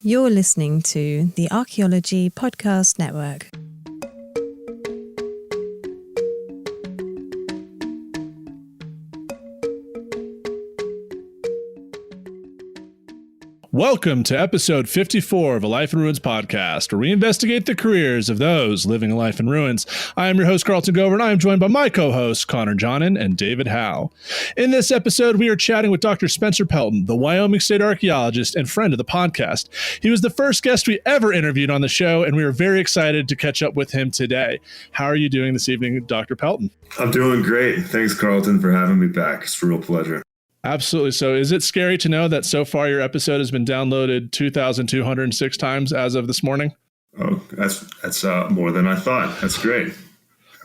You're listening to the Archaeology Podcast Network. Welcome to episode 54 of A Life in Ruins podcast, where we investigate the careers of those living a life in ruins. I am your host, Carlton Gover, and I am joined by my co-hosts, Connor Johnnon and David Howe. In this episode, we are chatting with Dr. Spencer Pelton, the Wyoming State Archaeologist and friend of the podcast. He was the first guest we ever interviewed on the show, and we are very excited to catch up with him today. How are you doing this evening, Dr. Pelton? I'm doing great. Thanks, Carlton, for having me back. It's a real pleasure. Absolutely. So is it scary to know that so far your episode has been downloaded 2,206 times as of this morning? Oh, that's more than I thought. That's great.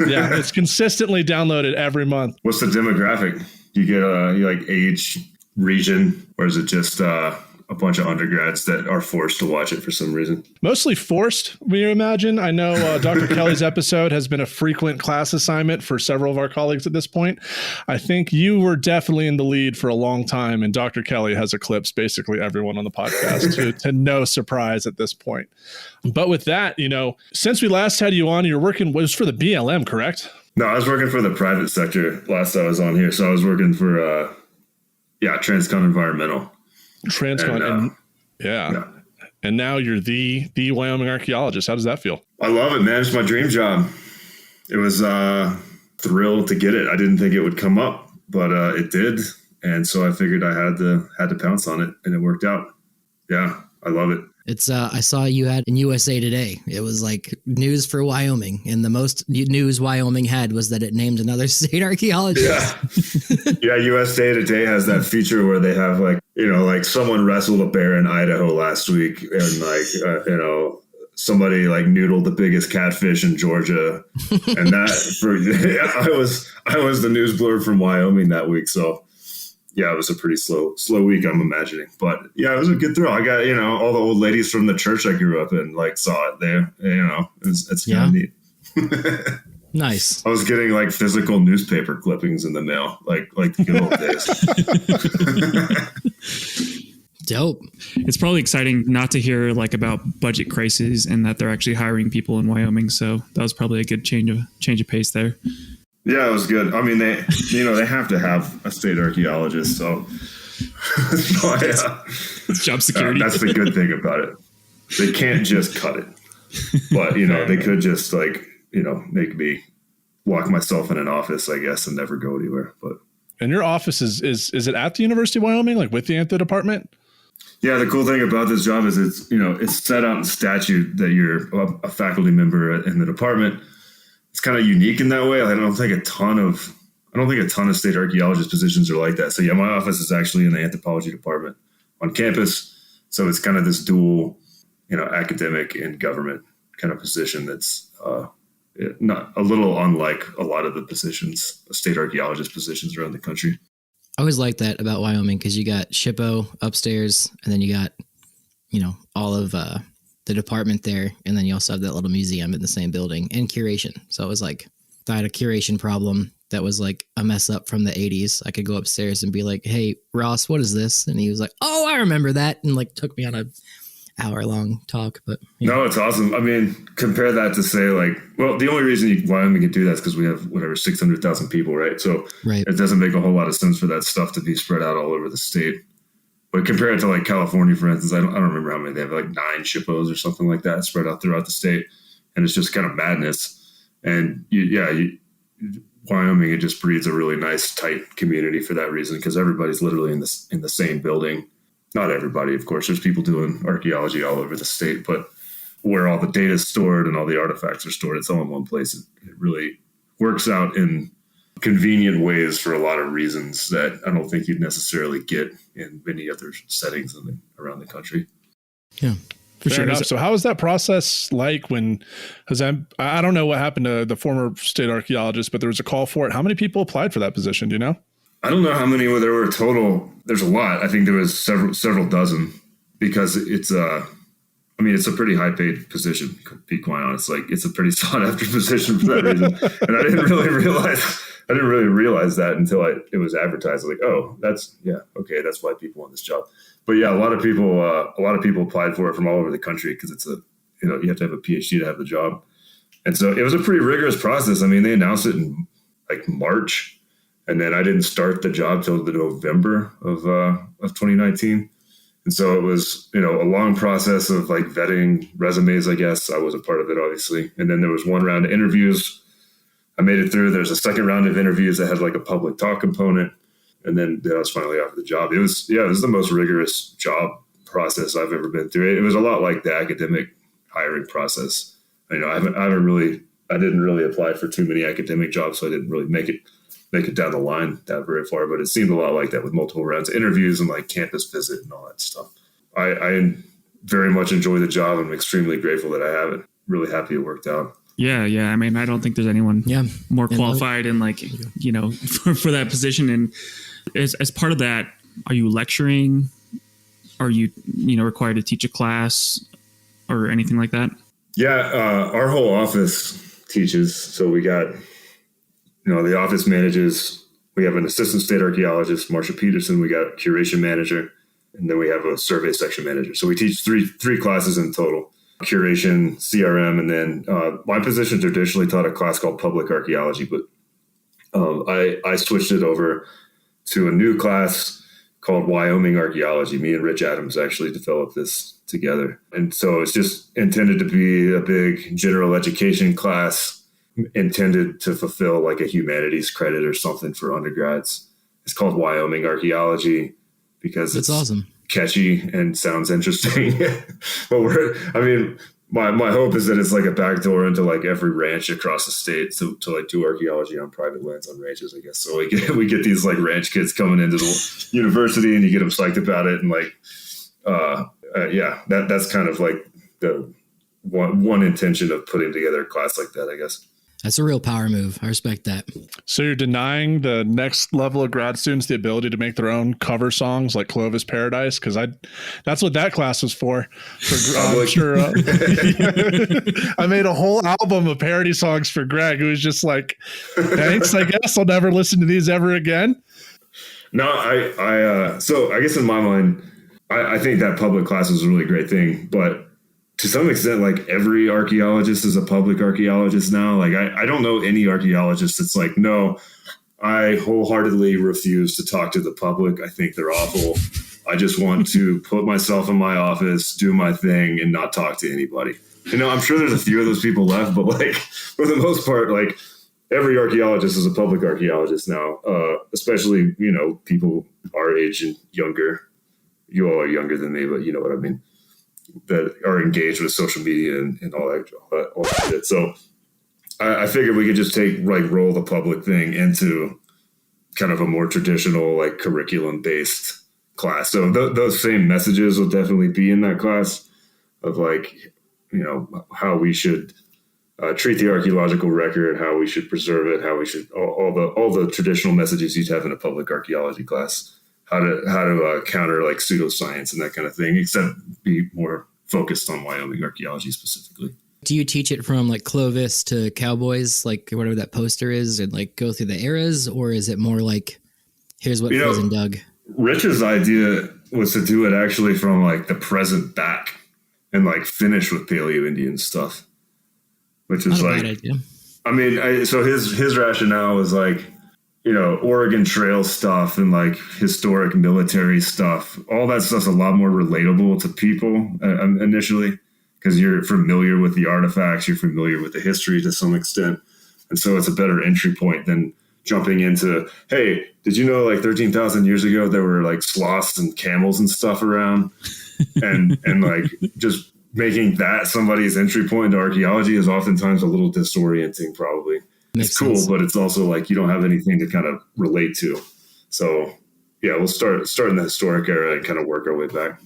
Yeah, it's consistently downloaded every month. What's the demographic? You get like age, region, or is it just a bunch of undergrads that are forced to watch it for some reason? Mostly forced, we imagine. I know Dr. Kelly's episode has been a frequent class assignment for several of our colleagues at this point. I think you were definitely in the lead for a long time, and Dr. Kelly has eclipsed basically everyone on the podcast to no surprise at this point. But with that, since we last had you on, you're working, was for the BLM, correct? No, I was working for the private sector last I was on here. So I was working for, Transcon Environmental. Transcon, yeah. And now you're the Wyoming archaeologist. How does that feel? I love it, man. It's my dream job. It was thrilled to get it. I didn't think it would come up, but it did, and so I figured I had to pounce on it, and it worked out. Yeah, I love it. It's I saw you had in USA Today. It was like news for Wyoming, and the most news Wyoming had was that it named another state archaeologist. Yeah, USA Today has that feature where they have like someone wrestled a bear in Idaho last week, and somebody like noodled the biggest catfish in Georgia, and that I was the news blurb from Wyoming that week. So. Yeah, it was a pretty slow week, I'm imagining. But yeah, it was a good thrill. I got, all the old ladies from the church I grew up in, saw it there. It's kind of neat. Nice. I was getting physical newspaper clippings in the mail, like the good old days. Dope. It's probably exciting not to hear about budget crises and that they're actually hiring people in Wyoming. So that was probably a good change of pace there. Yeah, it was good. I mean, they have to have a state archaeologist, so it's job security. That's the good thing about it. They can't just cut it, but they could just make me lock myself in an office, I guess, and never go anywhere. But and your office is it at the University of Wyoming, with the Antho department? Yeah, the cool thing about this job is it's set out in statute that you're a faculty member in the department. It's kind of unique in that way. I don't think a ton of state archaeologist positions are like that. So yeah, my office is actually in the anthropology department on campus. So it's kind of this dual, academic and government kind of position that's not a little unlike a lot of the positions, state archaeologist positions around the country. I always like that about Wyoming because you got SHPO upstairs, and then you got, all of the department there, and then you also have that little museum in the same building and curation. So it was I had a curation problem that was a mess up from the 80s. I could go upstairs and be like, "Hey, Ross, what is this?" And he was like, "Oh, I remember that," and took me on a hour-long talk. But no, it's awesome. I mean, compare that to say the only reason Wyoming can do that is because we have 600,000 people, right? So It doesn't make a whole lot of sense for that stuff to be spread out all over the state. But compare it to California, for instance, I don't remember how many. They have 9 SHPOs or something like that spread out throughout the state. And it's just kind of madness. And Wyoming, it just breeds a really nice, tight community for that reason, because everybody's literally in the same building. Not everybody, of course. There's people doing archaeology all over the state, but where all the data is stored and all the artifacts are stored, it's all in one place. It really works out in convenient ways for a lot of reasons that I don't think you'd necessarily get in many other settings around the country. Yeah, for Fair enough. So how is that process because I don't know what happened to the former state archaeologist, but there was a call for it. How many people applied for that position? Do you know? I don't know how many there were total. There's a lot. I think there was several dozen, because it's a pretty high paid position, to be quite honest. It's a pretty sought after position for that reason. And I didn't really realize that until it was advertised. Oh, that's why people want this job. But yeah, a lot of people applied for it from all over the country because it's you have to have a PhD to have the job. And so it was a pretty rigorous process. I mean, they announced it in like March, and then I didn't start the job till the November of 2019. And so it was, a long process of like vetting resumes, I guess. I was a part of it, obviously. And then there was one round of interviews. I made it through. There's a second round of interviews that had like a public talk component. And then I was finally offered the job. It was the most rigorous job process I've ever been through. It was a lot like the academic hiring process. I didn't really apply for too many academic jobs, so I didn't really make it down the line that very far. But it seemed a lot like that with multiple rounds of interviews and like campus visit and all that stuff. I very much enjoy the job. I'm extremely grateful that I have it. Really happy it worked out. Yeah. I mean, I don't think there's anyone more qualified and like, for that position. And as part of that, are you lecturing? Are you, required to teach a class or anything like that? Yeah. Our whole office teaches. So we got, the office manages. We have an assistant state archaeologist, Marsha Peterson. We got a curation manager, and then we have a survey section manager. So we teach three classes in total: curation, CRM, and then my position traditionally taught a class called public archaeology, but I switched it over to a new class called Wyoming Archaeology. Me and Rich Adams actually developed this together. And so it's just intended to be a big general education class intended to fulfill like a humanities credit or something for undergrads. It's called Wyoming Archaeology because it's awesome, catchy, and sounds interesting. But my hope is that it's like a backdoor into like every ranch across the state to like do archaeology on private lands on ranches, I guess. So we get these like ranch kids coming into the university, and you get them psyched about it, and like that's kind of like the one intention of putting together a class like that, I guess. That's a real power move. I respect that. So you're denying the next level of grad students the ability to make their own cover songs like Clovis Paradise? Because that's what that class was for. I'm sure. I made a whole album of parody songs for Greg, who was just like, thanks, I guess I'll never listen to these ever again. No, so I guess in my mind, I think that public class is a really great thing, but to some extent, like every archaeologist is a public archaeologist now. Like I don't know any archaeologist that's like, no, I wholeheartedly refuse to talk to the public. I think they're awful. I just want to put myself in my office, do my thing, and not talk to anybody. I'm sure there's a few of those people left, but like for the most part, like every archaeologist is a public archaeologist now, especially, people our age and younger. You all are younger than me, but you know what I mean, that are engaged with social media and all that shit. So I figured we could just roll the public thing into kind of a more traditional, like curriculum based class. So those same messages will definitely be in that class of like, how we should treat the archaeological record, how we should preserve it, how we should all the traditional messages you'd have in a public archaeology class. How to counter like pseudoscience and that kind of thing, except be more focused on Wyoming archaeology specifically. Do you teach it from like Clovis to Cowboys, like whatever that poster is, and like go through the eras, or is it more like here's what Frison dug? Rich's idea was to do it actually from like the present back and like finish with Paleo-Indian stuff, which is like, so his rationale was like, Oregon Trail stuff and like historic military stuff, all that stuff's a lot more relatable to people initially because you're familiar with the artifacts, you're familiar with the history to some extent. And so it's a better entry point than jumping into, hey, did you know like 13,000 years ago, there were like sloths and camels and stuff around and like just making that somebody's entry point into archaeology is oftentimes a little disorienting probably. It's cool, but it's also like you don't have anything to kind of relate to. So, yeah, we'll start in the historic era and kind of work our way back.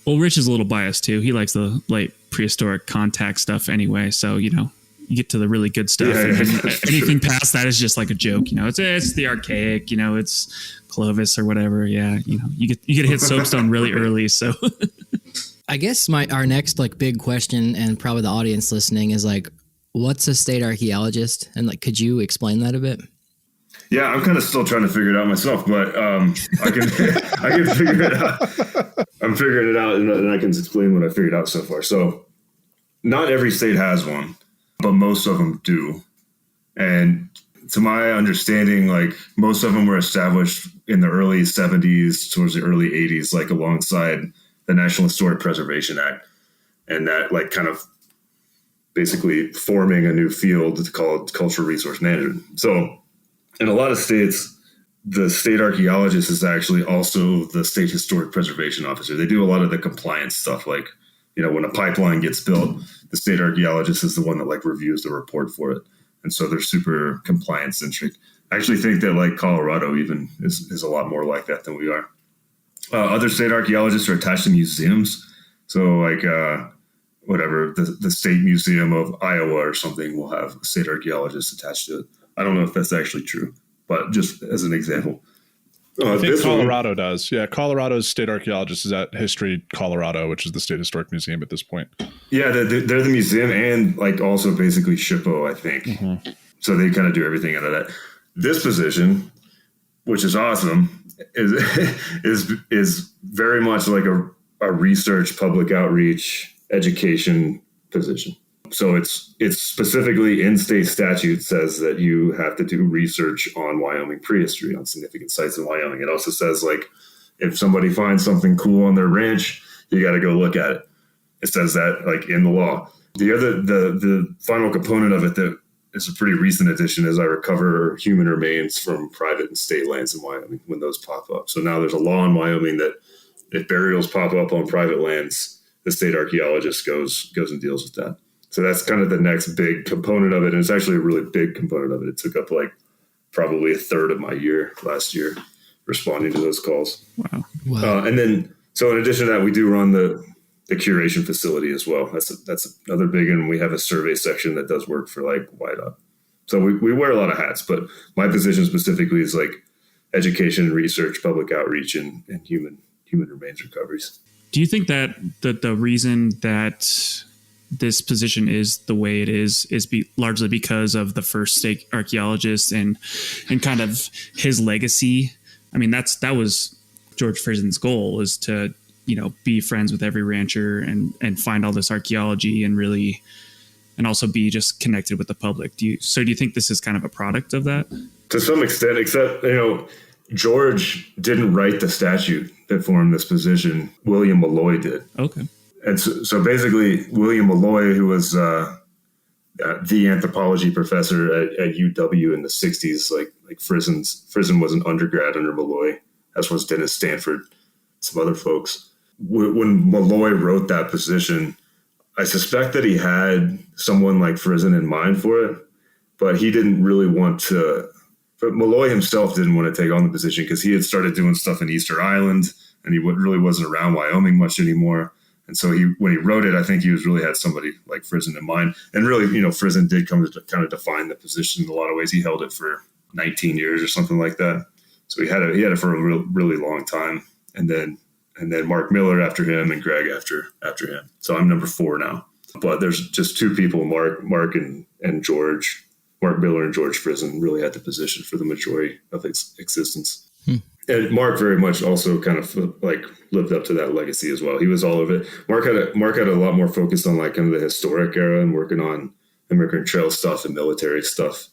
Well, Rich is a little biased, too. He likes the late prehistoric contact stuff anyway. So, you get to the really good stuff. Yeah, and anything past that is just like a joke. It's the archaic, it's Clovis or whatever. Yeah, you get to hit soapstone really early. So I guess our next like big question, and probably the audience listening, is like, what's a state archaeologist? And like, could you explain that a bit? Yeah, I'm kind of still trying to figure it out myself, but I can figure it out. I'm figuring it out, and I can explain what I figured out so far. So not every state has one, but most of them do. And to my understanding, like most of them were established in the early 70s towards the early 80s, like alongside the National Historic Preservation Act. And that like kind of basically forming a new field called cultural resource management. So in a lot of states, the state archaeologist is actually also the state historic preservation officer. They do a lot of the compliance stuff. Like, when a pipeline gets built, the state archaeologist is the one that like reviews the report for it. And so they're super compliance centric. I actually think that like Colorado even is a lot more like that than we are. Other state archaeologists are attached to museums. So like, whatever, the State Museum of Iowa or something will have a state archaeologist attached to it. I don't know if that's actually true, but just as an example. I think Colorado does. Yeah, Colorado's state archaeologist is at History Colorado, which is the State Historic Museum at this point. Yeah, they're the museum and like also basically SHPO, I think. Mm-hmm. So they kind of do everything out of that. This position, which is awesome, is very much like a research, public outreach, education position. So it's specifically in state statute says that you have to do research on Wyoming prehistory, on significant sites in Wyoming. It also says like if somebody finds something cool on their ranch, you got to go look at it. It says that like in the law. The final component of it that is a pretty recent addition is I recover human remains from private and state lands in Wyoming when those pop up. So now there's a law in Wyoming that if burials pop up on private lands, the state archaeologist goes and deals with that. So that's kind of the next big component of it. And it's actually a really big component of it. It took up like probably a third of my year last year responding to those calls. Wow. And then, so in addition to that, we do run the curation facility as well. That's another big one. We have a survey section that does work for like WIDOT. So we wear a lot of hats, but my position specifically is like education, research, public outreach, and human remains recoveries. Do you think that the reason that this position is the way it is largely because of the first state archaeologist and kind of his legacy? I mean, that was George Frison's goal, is to, be friends with every rancher and find all this archaeology and also be just connected with the public. Do you think this is kind of a product of that? To some extent, except, George didn't write the statute that formed this position. William Malloy did. Okay. And so basically, William Malloy, who was the anthropology professor at UW in the 60s, like Frison was an undergrad under Malloy, as was Dennis Stanford, some other folks. When Malloy wrote that position, I suspect that he had someone like Frison in mind for it, but he didn't really want to. But Malloy himself didn't want to take on the position because he had started doing stuff in Easter Island, and he really wasn't around Wyoming much anymore. And so when he wrote it, I think he really had somebody like Frison in mind. And really, Frison did come to kind of define the position in a lot of ways. He held it for 19 years or something like that. So he had it for a really long time. And then Mark Miller after him and Greg after him. So I'm number 4 now. But there's just 2 people, Mark and George. Mark Miller and George Frison really had the position for the majority of its existence. And Mark very much also kind of like lived up to that legacy as well. He was all of it. Mark had a lot more focus on like kind of the historic era and working on immigrant trail stuff and military stuff.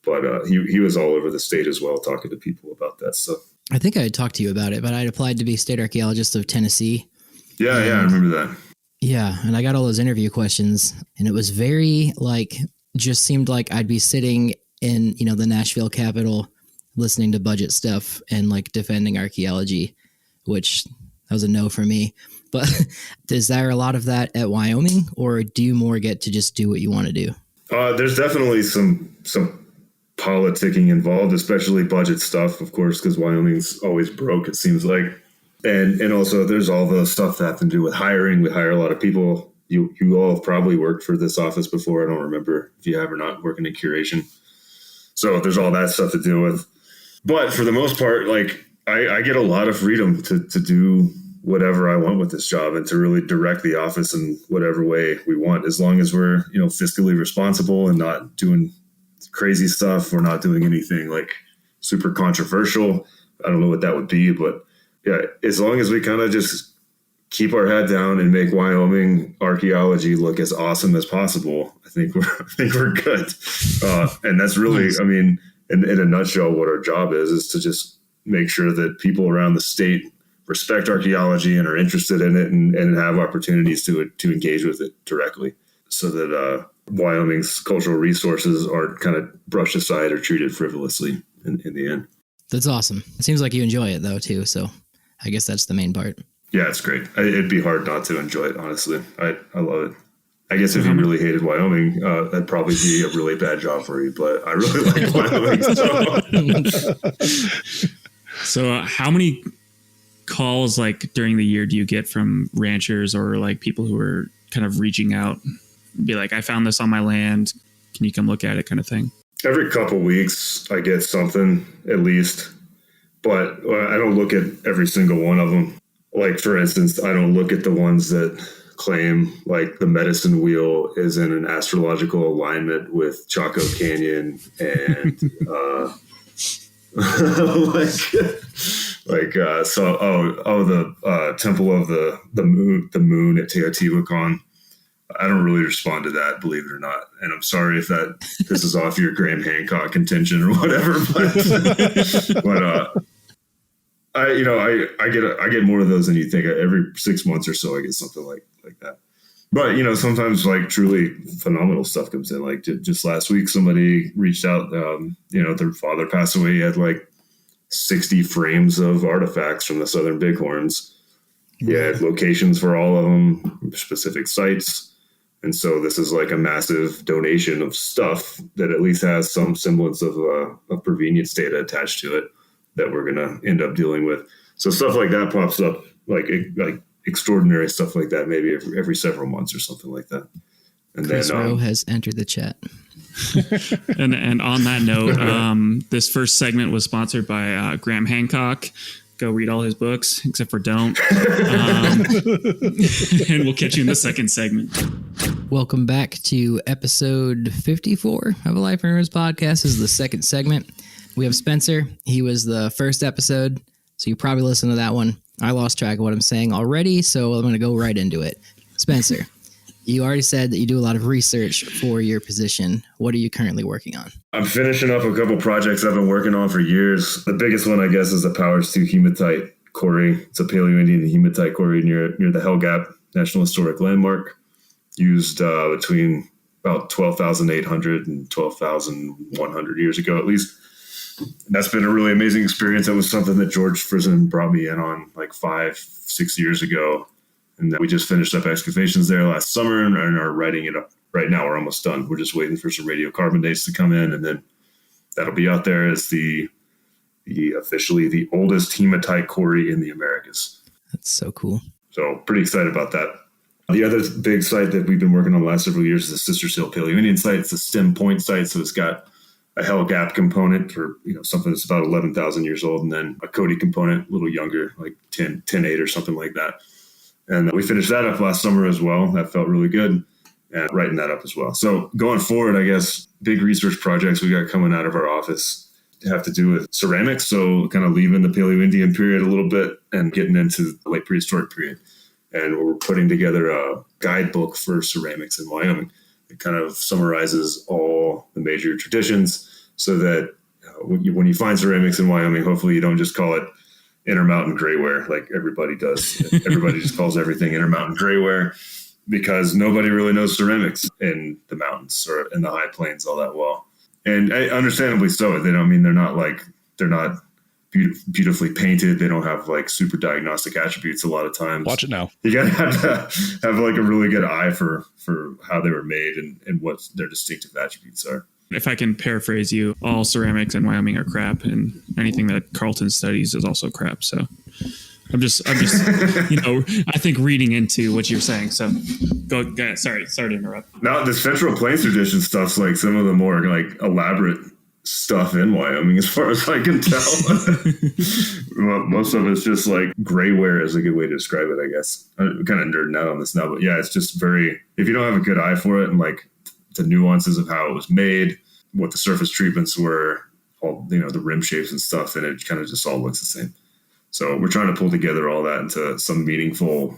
But he was all over the state as well, talking to people about that stuff. I think I had talked to you about it, but I'd applied to be state archaeologist of Tennessee. Yeah, I remember that. Yeah, and I got all those interview questions, and it was very just seemed like I'd be sitting in, the Nashville Capitol listening to budget stuff and like defending archaeology, which that was a no for me. But is there a lot of that at Wyoming, or do you more get to just do what you want to do? There's definitely some politicking involved, especially budget stuff, of course, because Wyoming's always broke, it seems like. And also there's all the stuff that have to do with hiring. We hire a lot of people. You all have probably worked for this office before. I don't remember if you have or not, working in curation. So there's all that stuff to deal with. But for the most part, like I get a lot of freedom to do whatever I want with this job and to really direct the office in whatever way we want, as long as we're, fiscally responsible and not doing crazy stuff. We're not doing anything like super controversial. I don't know what that would be, but yeah, as long as we kind of just keep our head down and make Wyoming archaeology look as awesome as possible, I think we're good. And that's really, I mean, in a nutshell, what our job is to just make sure that people around the state respect archaeology and are interested in it and have opportunities to engage with it directly, so that Wyoming's cultural resources aren't kind of brushed aside or treated frivolously in the end. That's awesome. It seems like you enjoy it though too, so I guess that's the main part. Yeah, it's great. It'd be hard not to enjoy it, honestly. I love it. I guess if you really hated Wyoming, that'd probably be a really bad job for you, but I really like Wyoming. So how many calls like during the year do you get from ranchers or like people who are kind of reaching out, be like, I found this on my land, can you come look at it, kind of thing? Every couple weeks I get something at least, but I don't look at every single one of them. Like, for instance, I don't look at the ones that claim like the medicine wheel is in an astrological alignment with Chaco Canyon and the temple of the moon at Teotihuacan. I don't really respond to that, believe it or not. And I'm sorry if that pisses off your Graham Hancock contention or whatever, but I get more of those than you think. Every 6 months or so, I get something like that. But, sometimes like truly phenomenal stuff comes in. Like just last week, somebody reached out, their father passed away. He had like 60 frames of artifacts from the Southern Bighorns. He had locations for all of them, specific sites. And so this is like a massive donation of stuff that at least has some semblance of provenience data attached to it that we're going to end up dealing with. So stuff like that pops up, like extraordinary stuff like that, maybe every several months or something like that. And Chris Rowe has entered the chat. and on that note, this first segment was sponsored by Graham Hancock. Go read all his books, except for don't. And we'll catch you in the second segment. Welcome back to episode 54 of A Life in Ruins podcast. This is the second segment. We have Spencer. He was the first episode, so you probably listened to that one. I lost track of what I'm saying already, so I'm going to go right into it. Spencer, you already said that you do a lot of research for your position. What are you currently working on? I'm finishing up a couple projects I've been working on for years. The biggest one, I guess, is the Powers 2 hematite quarry. It's a Paleo-Indian hematite quarry near the Hell Gap National Historic Landmark, used between about 12,800 and 12,100 years ago, at least. And that's been a really amazing experience. That was something that George Frison brought me in on like 5-6 years ago. And we just finished up excavations there last summer and are writing it up. Right now, we're almost done. We're just waiting for some radiocarbon dates to come in, and then that'll be out there as the officially the oldest hematite quarry in the Americas. That's so cool. So pretty excited about that. The other big site that we've been working on the last several years is the Sisters Hill Paleo-Indian site. It's a stem point site, so it's got a Hell Gap component for something that's about 11,000 years old, and then a Cody component, a little younger, like 10.8 or something like that. And we finished that up last summer as well. That felt really good, and writing that up as well. So going forward, I guess big research projects we got coming out of our office have to do with ceramics. So kind of leaving the Paleo-Indian period a little bit and getting into the late prehistoric period. And we're putting together a guidebook for ceramics in Wyoming. It kind of summarizes all the major traditions so that when you find ceramics in Wyoming, hopefully you don't just call it Intermountain Grayware like everybody does. Everybody just calls everything Intermountain Grayware because nobody really knows ceramics in the mountains or in the high plains all that well. And understandably so. They're not beautifully painted. They don't have like super diagnostic attributes a lot of times. Watch it now. You gotta have like a really good eye for how they were made and what their distinctive attributes are. If I can paraphrase you, all ceramics in Wyoming are crap, and anything that Carlton studies is also crap. So I'm just I think reading into what you're saying. So go ahead. Sorry to interrupt. Now the Central Plains tradition stuff's like some of the more like elaborate stuff in Wyoming, as far as I can tell. Most of it's just like grayware is a good way to describe it, I guess. I'm kind of nerding out on this now, but yeah, it's just very, if you don't have a good eye for it and like the nuances of how it was made, what the surface treatments were, all the rim shapes and stuff, and it kind of just all looks the same. So we're trying to pull together all that into some meaningful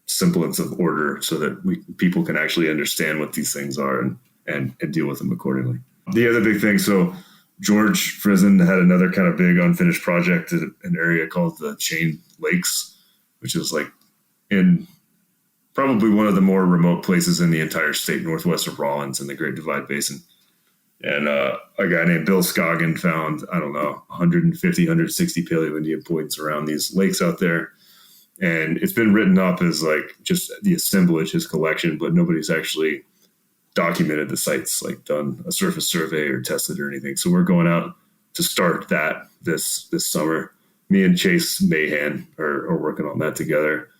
semblance of order so that people can actually understand what these things are and deal with them accordingly. The other big thing, so George Frison had another kind of big unfinished project in an area called the Chain Lakes, which is like in probably one of the more remote places in the entire state, northwest of Rawlins in the Great Divide Basin. And a guy named Bill Scoggin found, 150, 160 Paleo-Indian points around these lakes out there. And it's been written up as like just the assemblage, his collection, but nobody's actually documented the sites, like done a surface survey or tested or anything. So we're going out to start that this summer. Me and Chase Mahan are working on that together.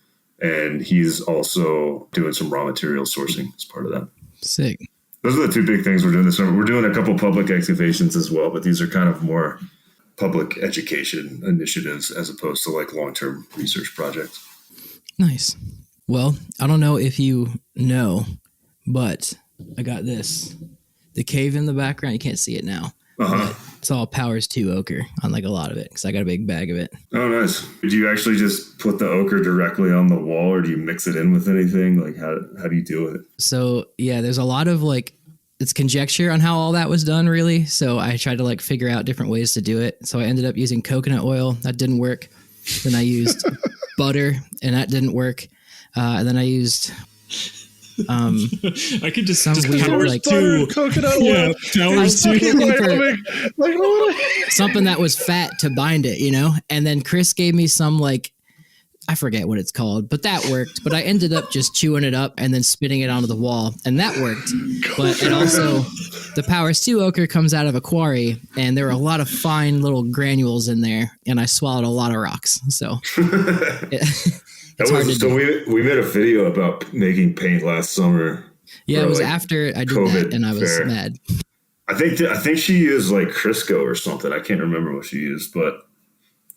And he's also doing some raw material sourcing as part of that. Sick. Those are the two big things we're doing this summer. We're doing a couple public excavations as well, but these are kind of more public education initiatives as opposed to like long-term research projects. Nice. Well, I don't know if you know, but I got this. The cave in the background, you can't see it now. Uh-huh. It's all Powers 2 ochre on like a lot of it because I got a big bag of it. Oh, nice. Do you actually just put the ochre directly on the wall or do you mix it in with anything? Like how do you deal with it? So yeah, there's a lot of like, it's conjecture on how all that was done really. So I tried to like figure out different ways to do it. So I ended up using coconut oil. That didn't work. Then I used butter and that didn't work. And then I used... I could just weird, like coconut oil. Yeah, Towers too. Something that was fat to bind it, you know? And then Chris gave me some like, I forget what it's called, but that worked. But I ended up just chewing it up and then spitting it onto the wall, and that worked. But it also, the Powers 2 ochre comes out of a quarry, and there are a lot of fine little granules in there, and I swallowed a lot of rocks. So we made a video about making paint last summer. Yeah, it was like after I did COVID that, and I was mad. I think she used like Crisco or something. I can't remember what she used, but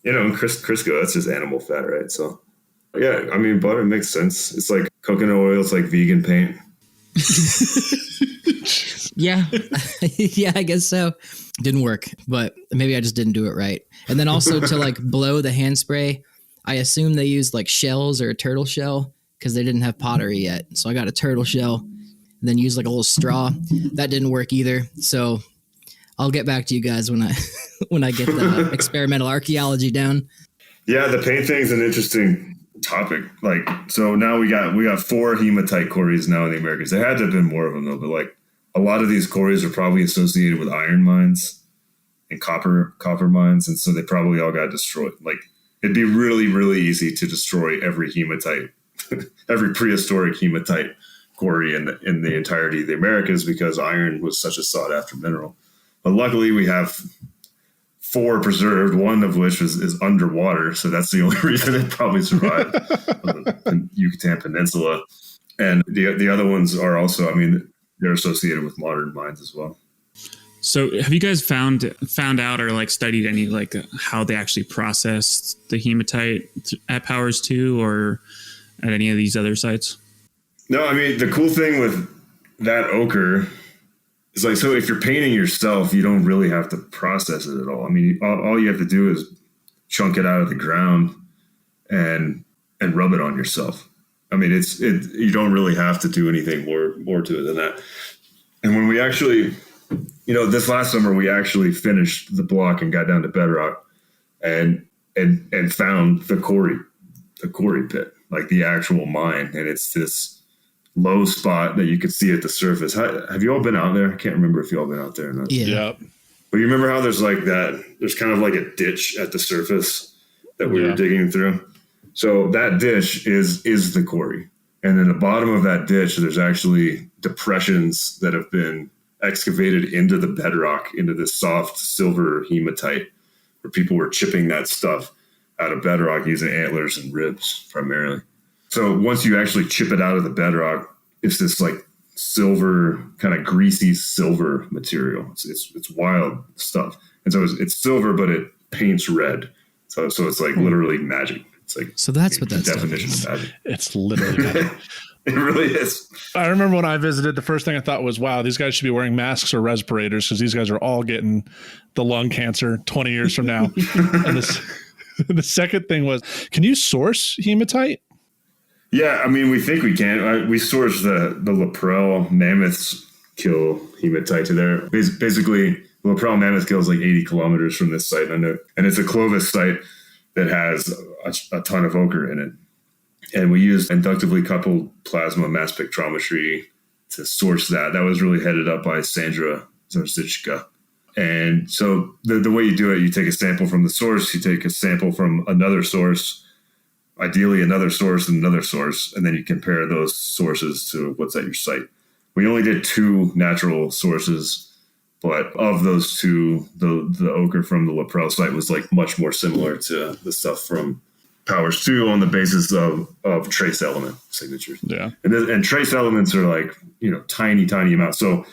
you know, Crisco, that's just animal fat, right? So yeah, I mean, butter makes sense. It's like coconut oil. It's like vegan paint. Yeah. Yeah, I guess so. Didn't work, but maybe I just didn't do it right. And then also to like blow the hand spray, I assume they used like shells or a turtle shell because they didn't have pottery yet. So I got a turtle shell and then used like a little straw. That didn't work either. So I'll get back to you guys when I get the experimental archaeology down. Yeah, the paint thing's an interesting topic. Like, so now we got 4 hematite quarries now in the Americas. There had to have been more of them though, but like a lot of these quarries are probably associated with iron mines and copper mines, and so they probably all got destroyed. Like, it'd be really, really easy to destroy every hematite, every prehistoric hematite quarry in the entirety of the Americas because iron was such a sought after mineral. But luckily we have 4 preserved, one of which is underwater. So that's the only reason it probably survived on the Yucatan Peninsula. And the other ones are also, I mean, they're associated with modern mines as well. So have you guys found out or like studied any like how they actually processed the hematite at Powers 2 or at any of these other sites? No, I mean, the cool thing with that ochre is like, so if you're painting yourself, you don't really have to process it at all. I mean, all you have to do is chunk it out of the ground and rub it on yourself. I mean, you don't really have to do anything more to it than that. And when we actually, you know, this last summer, we actually finished the block and got down to bedrock and found the quarry pit, like the actual mine. And it's this low spot that you could see at the surface. Have you all been out there? I can't remember if you all been out there or not. Yeah. Yep. But you remember how there's like that, there's kind of like a ditch at the surface that we were digging through. So that ditch is the quarry. And in the bottom of that ditch, there's actually depressions that have been excavated into the bedrock, into this soft silver hematite, where people were chipping that stuff out of bedrock using antlers and ribs primarily. So once you actually chip it out of the bedrock, it's this like silver, kind of greasy silver material. It's wild stuff. And so it's silver, but it paints red. So it's like literally magic. It's like, so that's what that definition is. of magic. It's literally magic. It really is. I remember when I visited, the first thing I thought was, wow, these guys should be wearing masks or respirators because these guys are all getting the lung cancer 20 years from now. And the second thing was, can you source hematite? Yeah, I mean, we think we can. We source the Laprelle mammoths kill hematite to there. Basically, the Laprelle mammoth kill is like 80 kilometers from this site. And it's a Clovis site that has a ton of ochre in it. And we used inductively coupled plasma mass spectrometry to source that. That was really headed up by Sandra Zarzichka. And so the way you do it, you take a sample from the source, you take a sample from another source, ideally another source and another source, and then you compare those sources to what's at your site. We only did 2 natural sources, but of those 2, the ochre from the Laprelle site was like much more similar to the stuff from Powers 2 on the basis of trace element signatures. Yeah. And trace elements are like, tiny amounts. So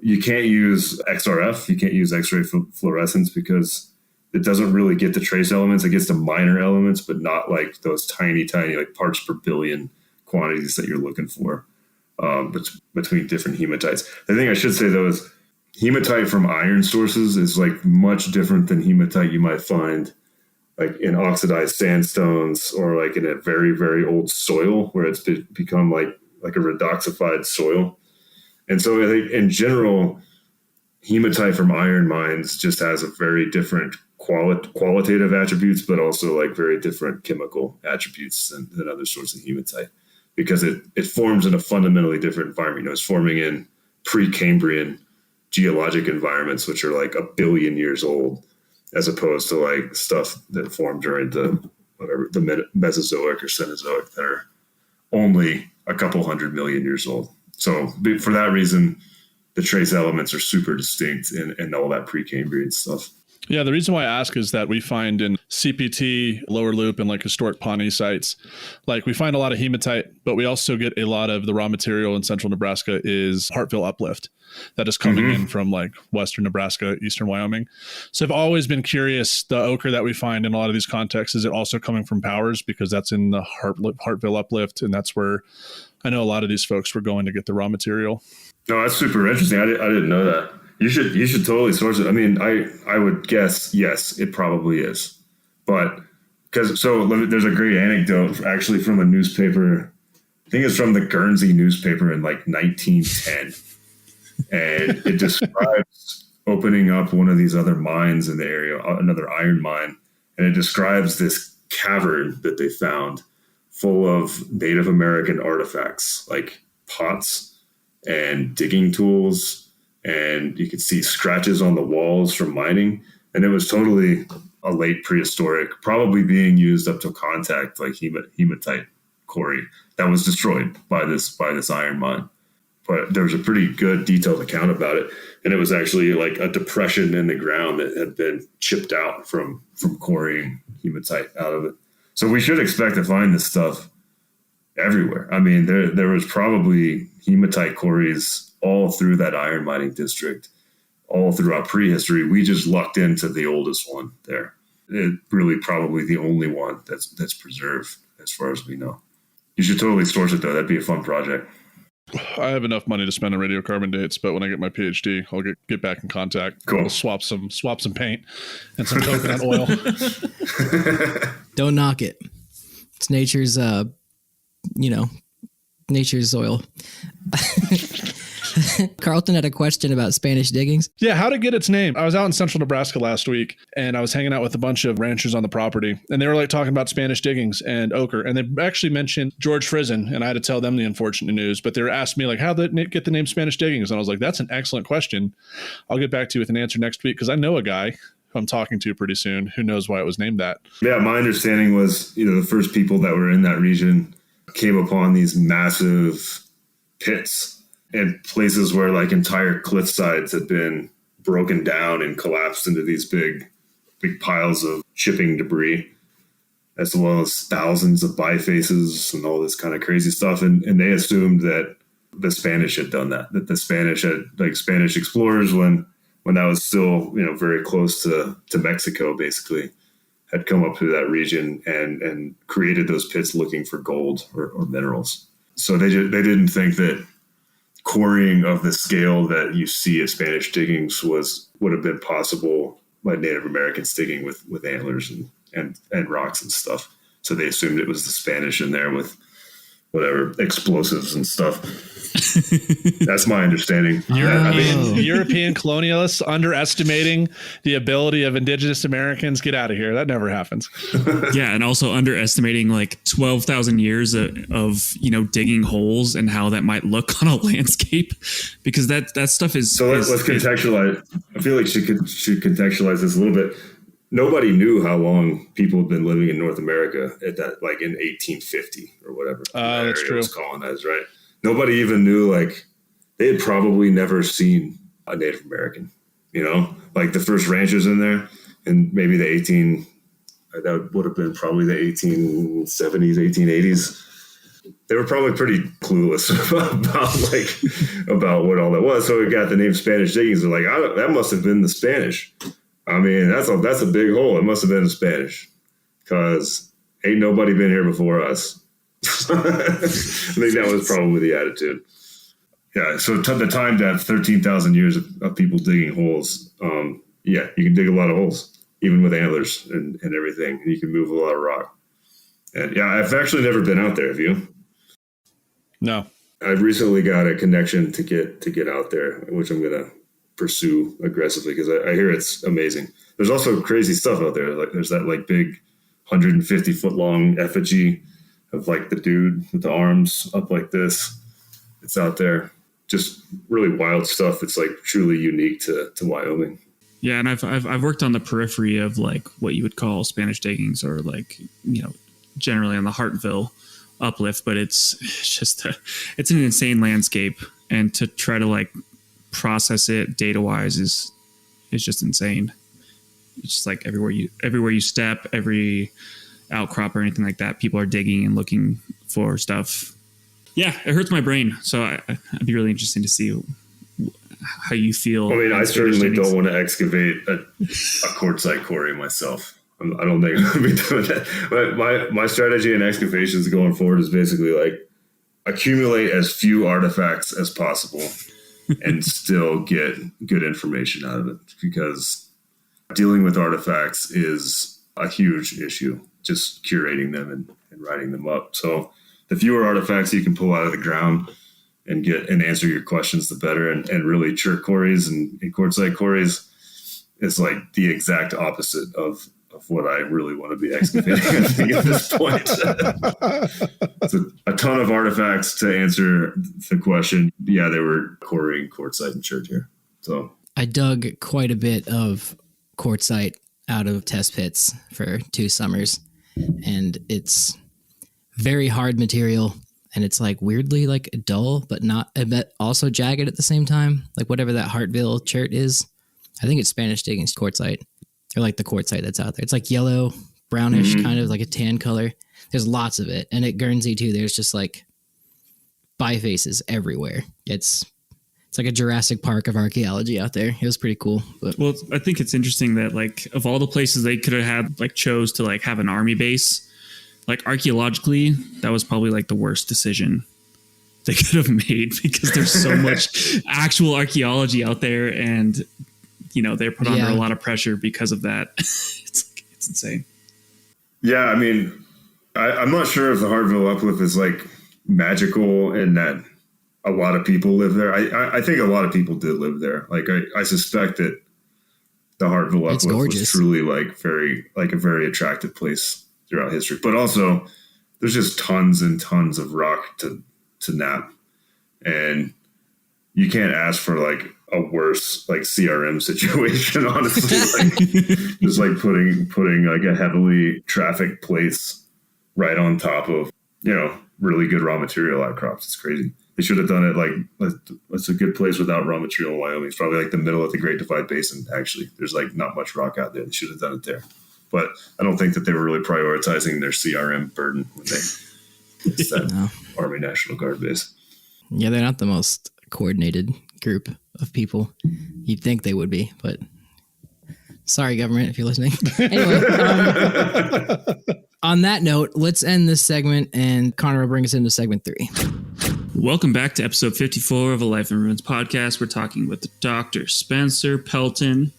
you can't use XRF, you can't use X-ray fluorescence because it doesn't really get the trace elements. It gets the minor elements, but not like those tiny, like parts per billion quantities that you're looking for between different hematites. The thing I should say though is hematite from iron sources is like much different than hematite you might find like in oxidized sandstones or like in a very, very old soil where it's become like a redoxified soil. And so I think in general, hematite from iron mines just has a very different qualitative attributes, but also like very different chemical attributes than other sorts of hematite because it forms in a fundamentally different environment. It's forming in Precambrian geologic environments, which are like 1 billion years old, as opposed to like stuff that formed during the Mesozoic or Cenozoic that are only a couple 100 million years old. So for that reason, the trace elements are super distinct in all that Precambrian stuff. Yeah, the reason why I ask is that we find in CPT, Lower Loop, and like historic Pawnee sites, like we find a lot of hematite, but we also get a lot of the raw material in central Nebraska is Hartville uplift that is coming in from like western Nebraska, eastern Wyoming. So I've always been curious, the ochre that we find in a lot of these contexts, is it also coming from Powers because that's in the Hartville uplift, and that's where I know a lot of these folks were going to get the raw material. No, that's super interesting. I didn't know that. You should totally source it. I mean, I would guess, yes, it probably is. But there's a great anecdote actually from a newspaper. I think it's from the Guernsey newspaper in like 1910. And it describes opening up one of these other mines in the area, another iron mine. And it describes this cavern that they found full of Native American artifacts like pots and digging tools. And you could see scratches on the walls from mining. And it was totally a late prehistoric, probably being used up to contact like hematite quarry that was destroyed by this iron mine. But there was a pretty good detailed account about it. And it was actually like a depression in the ground that had been chipped out from quarrying hematite out of it. So we should expect to find this stuff everywhere. I mean, there was probably hematite quarries all through that iron mining district, all throughout prehistory. We just lucked into the oldest one there. It really probably the only one that's preserved as far as we know. You should totally source it though. That'd be a fun project. I have enough money to spend on radiocarbon dates, but when I get my PhD, I'll get back in contact. Cool. We'll swap some paint and some coconut oil. Don't knock it. It's nature's nature's oil. Carlton had a question about Spanish diggings. Yeah, how to get its name. I was out in central Nebraska last week, and I was hanging out with a bunch of ranchers on the property, and they were like talking about Spanish diggings and ochre, and they actually mentioned George Frison, and I had to tell them the unfortunate news, but they were asking me like, how did they get the name Spanish diggings? And I was like, that's an excellent question. I'll get back to you with an answer next week, because I know a guy who I'm talking to pretty soon who knows why it was named that. Yeah, my understanding was, the first people that were in that region came upon these massive pits and places where like entire cliff sides had been broken down and collapsed into these big piles of shipping debris, as well as thousands of bifaces and all this kind of crazy stuff. And they assumed that the Spanish had done that the Spanish had, like Spanish explorers, when that was still, very close to Mexico, basically, had come up through that region and created those pits looking for gold or minerals. So they didn't think that quarrying of the scale that you see at Spanish diggings would have been possible by Native Americans digging with antlers and rocks and stuff. So they assumed it was the Spanish in there with whatever, explosives and stuff. That's my understanding. European colonialists underestimating the ability of indigenous Americans. Get out of here. That never happens. Yeah. And also underestimating like 12,000 years of, digging holes and how that might look on a landscape, because that stuff is. So let's contextualize. I feel like should contextualize this a little bit. Nobody knew how long people have been living in North America at that, like in 1850 or whatever. That's true. Was colonized, right? Nobody even knew, like, they had probably never seen a Native American, like the first ranchers in there, and maybe that would have been probably the 1870s, 1880s. They were probably pretty clueless about what all that was. So we got the name Spanish diggings. They're like, that must have been the Spanish. I mean, that's a big hole. It must have been the Spanish, because ain't nobody been here before us. I think that was probably the attitude. Yeah. So the time to have 13,000 years of people digging holes. You can dig a lot of holes, even with antlers and everything. And you can move a lot of rock. And yeah, I've actually never been out there. Have you? No. I've recently got a connection to get out there, which I'm going to pursue aggressively, because I hear it's amazing. There's also crazy stuff out there. Like there's that like big 150 foot long effigy of like the dude with the arms up like this. It's out there. Just really wild stuff. It's like truly unique to Wyoming. Yeah, and I've worked on the periphery of like what you would call Spanish diggings, or like generally on the Hartville uplift, but it's just it's an insane landscape, and to try to like process it data wise is just insane. It's just like everywhere you step, every outcrop or anything like that, people are digging and looking for stuff. Yeah, it hurts my brain. So I'd be really interesting to see how you feel. I mean, I certainly don't want to excavate a quartzite quarry myself. I don't think I'm going to be doing that. My strategy in excavations going forward is basically like accumulate as few artifacts as possible and still get good information out of it, because dealing with artifacts is a huge issue, just curating them and writing them up. So the fewer artifacts you can pull out of the ground and get and answer your questions, the better. And really chert quarries and quartzite quarries is like the exact opposite of what I really want to be excavating, I think, at this point. It's a ton of artifacts to answer the question. Yeah, they were quarrying quartzite and chert here. So I dug quite a bit of quartzite out of test pits for 2 summers, and it's very hard material, and it's like weirdly like dull, but not a bit also jagged at the same time. Like whatever that Hartville chert is, I think it's Spanish diggings quartzite, or like the quartzite that's out there. It's like yellow, brownish, kind of like a tan color. There's lots of it. And at Guernsey too, there's just like bifaces everywhere. It's like a Jurassic Park of archaeology out there. It was pretty cool. But well, I think it's interesting that like of all the places they could have had, like chose to like have an army base, like archaeologically, that was probably like the worst decision they could have made, because there's so much actual archaeology out there, and they're put under a lot of pressure because of that. It's insane. Yeah, I mean, I'm not sure if the Hartville uplift is like magical in that a lot of people live there. I think a lot of people did live there. Like I suspect that the Hartville uplift was truly like a very attractive place throughout history. But also there's just tons and tons of rock to nap, and you can't ask for like a worse like CRM situation, honestly. Like, just like putting like a heavily trafficked place right on top of really good raw material outcrops. It's crazy. They should have done it like it's a good place without raw material in Wyoming. It's probably like the middle of the Great Divide Basin. Actually, there's like not much rock out there. They should have done it there. But I don't think that they were really prioritizing their CRM burden when they it's that Army National Guard base. Yeah, they're not the most coordinated group of people. You'd think they would be, but sorry, government, if you're listening. Anyway, on that note, let's end this segment, and Connor will bring us into segment 3. Welcome back to episode 54 of A Life in Ruins podcast. We're talking with Dr. Spencer Pelton,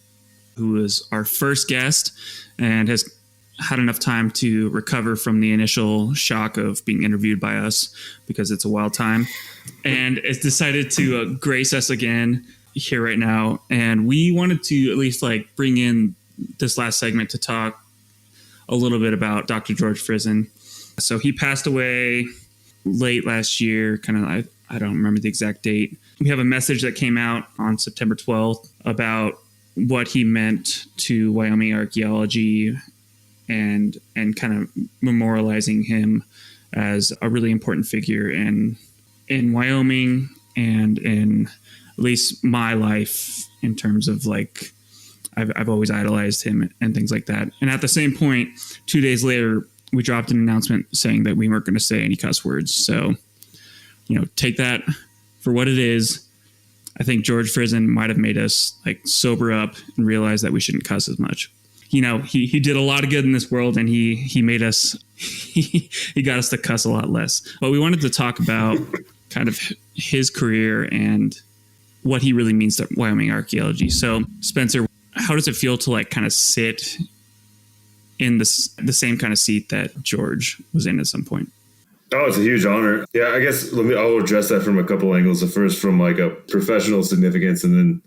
who is our first guest and has had enough time to recover from the initial shock of being interviewed by us, because it's a wild time, and it's decided to grace us again here right now. And we wanted to at least like bring in this last segment to talk a little bit about Dr. George Frison. So he passed away late last year, kind of, I don't remember the exact date. We have a message that came out on September 12th about what he meant to Wyoming archaeology, and kind of memorializing him as a really important figure in Wyoming and in at least my life, in terms of like, I've always idolized him and things like that. And at the same point, 2 days later, we dropped an announcement saying that we weren't going to say any cuss words. So, take that for what it is. I think George Frison might have made us like sober up and realize that we shouldn't cuss as much. He did a lot of good in this world, and he made us, he got us to cuss a lot less. But we wanted to talk about kind of his career and what he really means to Wyoming archaeology. So, Spencer, how does it feel to like kind of sit in the same kind of seat that George was in at some point? Oh, it's a huge honor. Yeah, I guess I'll address that from a couple angles. The first from like a professional significance, and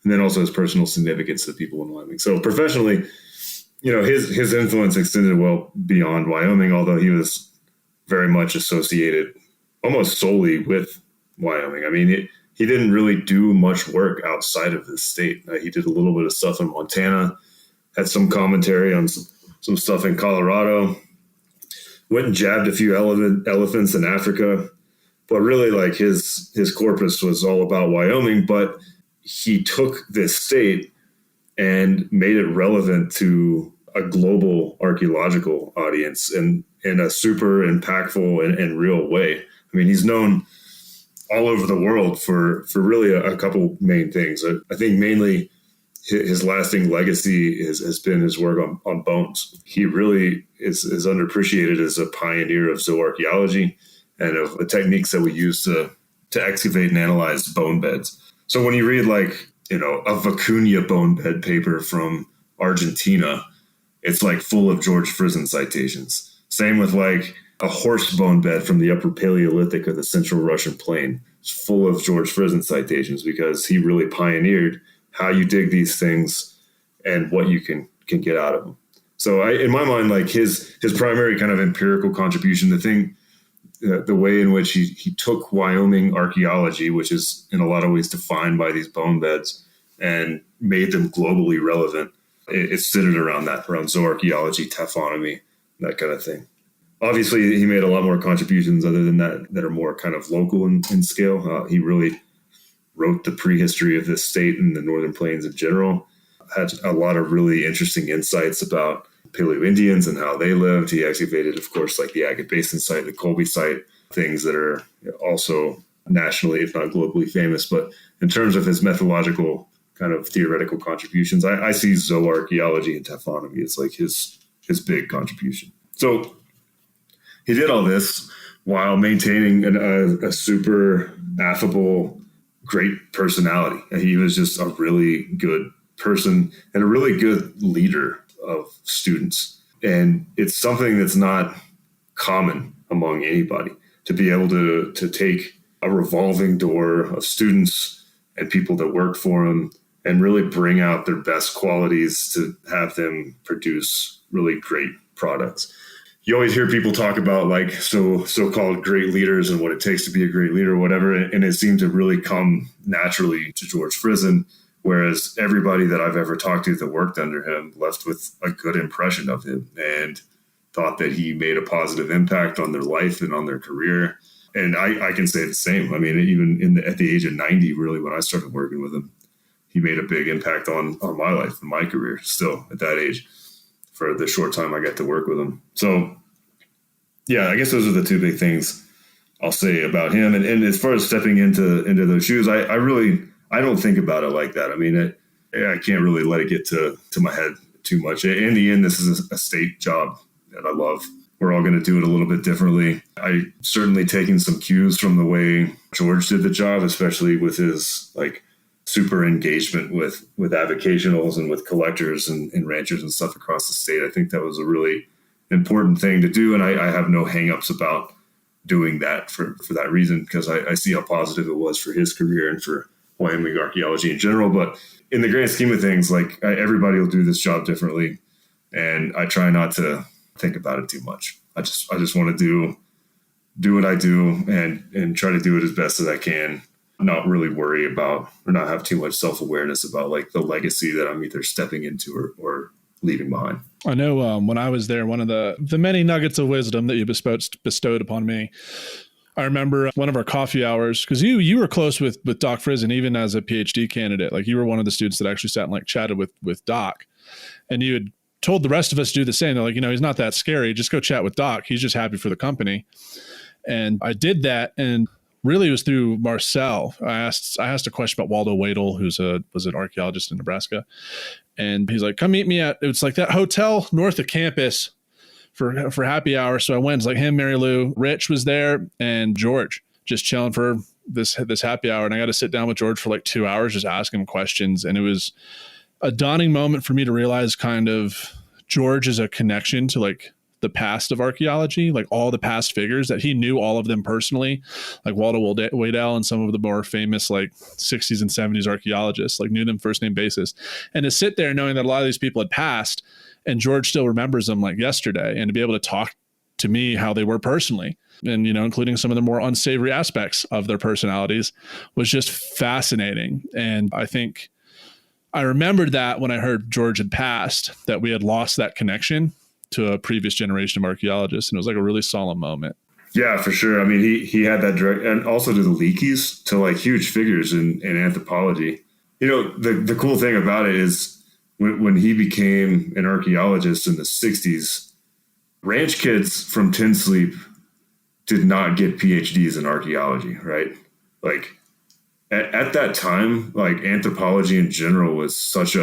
then also his personal significance to people in Wyoming. So professionally, his influence extended well beyond Wyoming, although he was very much associated almost solely with Wyoming. I mean, he didn't really do much work outside of the state. He did a little bit of stuff in Montana, had some commentary on some stuff in Colorado, went and jabbed a few elephants in Africa. But really, like, his corpus was all about Wyoming, but he took this state and made it relevant to a global archaeological audience in a super impactful and real way. I mean, he's known all over the world for really a couple main things. I think mainly his lasting legacy has been his work on bones. He really is underappreciated as a pioneer of zooarchaeology and of the techniques that we use to excavate and analyze bone beds. So when you read like, a Vicuña bone bed paper from Argentina, it's like full of George Frison citations. Same with like a horse bone bed from the Upper Paleolithic of the Central Russian Plain. It's full of George Frison citations because he really pioneered how you dig these things and what you can get out of them. So in my mind, like his primary kind of empirical contribution, the way in which he took Wyoming archaeology, which is in a lot of ways defined by these bone beds, and made them globally relevant. It's centered around zooarchaeology, taphonomy, that kind of thing. Obviously, he made a lot more contributions other than that are more kind of local in scale. He really wrote the prehistory of this state and the Northern Plains in general, had a lot of really interesting insights about Paleo-Indians and how they lived. He excavated, of course, like the Agate Basin site, the Colby site, things that are also nationally, if not globally famous. But in terms of his methodological kind of theoretical contributions, I see zooarchaeology and taphonomy as like his big contribution. So he did all this while maintaining a super affable, great personality. And he was just a really good person and a really good leader of students. And it's something that's not common among anybody to be able to take a revolving door of students and people that work for him and really bring out their best qualities to have them produce really great products. You always hear people talk about like so-called great leaders and what it takes to be a great leader or whatever. And it seemed to really come naturally to George Frison, whereas everybody that I've ever talked to that worked under him left with a good impression of him and thought that he made a positive impact on their life and on their career. And I can say the same. I mean, even at the age of 90, really, when I started working with him, he made a big impact on my life and my career still at that age for the short time I got to work with him. So, yeah, I guess those are the two big things I'll say about him. And as far as stepping into those shoes, I don't think about it like that. I mean, I can't really let it get to my head too much. In the end, this is a state job that I love. We're all going to do it a little bit differently. I certainly taken some cues from the way George did the job, especially with his like super engagement with avocationals and with collectors and ranchers and stuff across the state. I think that was a really important thing to do. And I have no hangups about doing that for that reason, because I see how positive it was for his career and for Wyoming archaeology in general. But in the grand scheme of things, like everybody will do this job differently. And I try not to think about it too much. I just want to do what I do and try to do it as best as I can. Not really worry about or not have too much self-awareness about like the legacy that I'm either stepping into or leaving behind. I know when I was there, one of the many nuggets of wisdom that you bestowed upon me, I remember one of our coffee hours, because you were close with Doc Frison, even as a PhD candidate. Like you were one of the students that actually sat and like chatted with Doc, and you had told the rest of us to do the same. They're like, he's not that scary. Just go chat with Doc. He's just happy for the company. And I did that, and really it was through Marcel. I asked a question about Waldo Wadle, was an archaeologist in Nebraska. And he's like, come meet me it's like that hotel north of campus for happy hour. So I went. It's like him, Mary Lou, Rich was there, and George just chilling for this happy hour. And I got to sit down with George for like 2 hours, just asking him questions. And it was a dawning moment for me to realize kind of George is a connection to like the past of archaeology, like all the past figures that he knew all of them personally, like Waldo Wadell and some of the more famous like 60s and 70s archaeologists, like knew them first name basis. And to sit there knowing that a lot of these people had passed and George still remembers them like yesterday, and to be able to talk to me how they were personally, and, including some of the more unsavory aspects of their personalities, was just fascinating. And I think I remembered that when I heard George had passed, that we had lost that connection to a previous generation of archaeologists. And it was like a really solemn moment. Yeah, for sure. I mean, he had that direct, and also to the Leakeys, to like huge figures in anthropology. The cool thing about it is when he became an archaeologist in the 60s, ranch kids from Tin Sleep did not get PhDs in archaeology, right? Like at that time, like anthropology in general was such